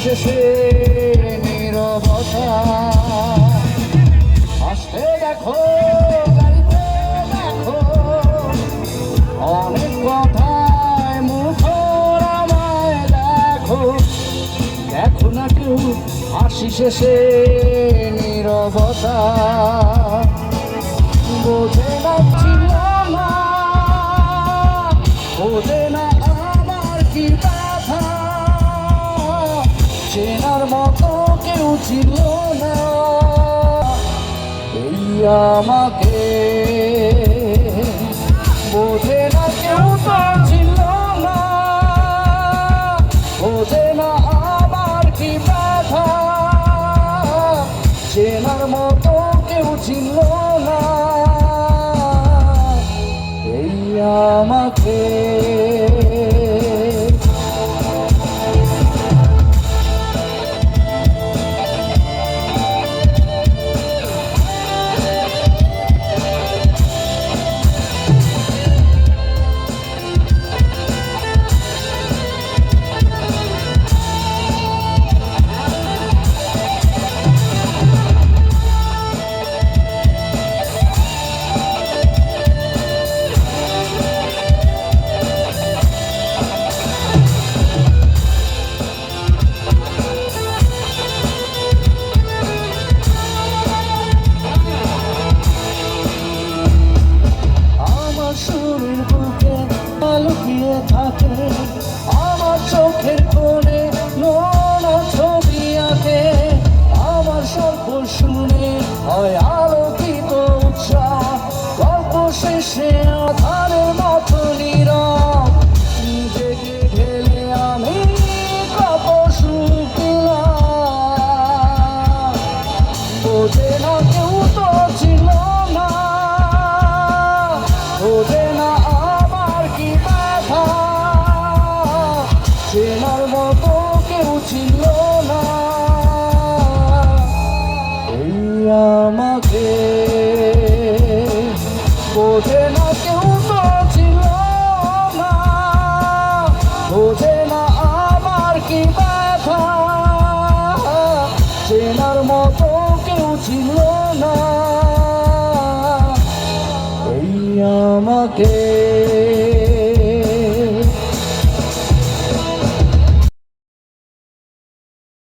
শেষে নীরবতা। আসতে দেখো গাড়িতে দেখো অনেক কথায় মুখর আমায় দেখো। দেখো না কেউ হাসি শেষে নীরবতা। বোঝে না ছিল না, বোঝে না আমার কি ব্যথা। চেনার মতো কেউ ছিল না এই আমাকে। বোঝে না কেউ তো ছিল না, বোঝে না আমার কি ব্যথা। চেনার মতো কেউ ছিল না এই আমাকে। লুকিয়ে থাকে আমার চোখের কোণে নোনা ছবি আঁকে। আমার স্বপ্ন শুনে হয় আলোকিত উৎসাহ। গল্প শেষে আধারের মতো নীরব নিজেকে ঢেলে আমি কত সুখ পেলাম। বোঝে না কেউ তো ছিল না, বোঝে না চেনার মতো কেউ ছিল না এই আমাকে। বোঝে না কেউ তো ছিল না, বোঝে না আমার কি ব্যথা। চেনার মতো কেউ ছিল না এই আমাকে।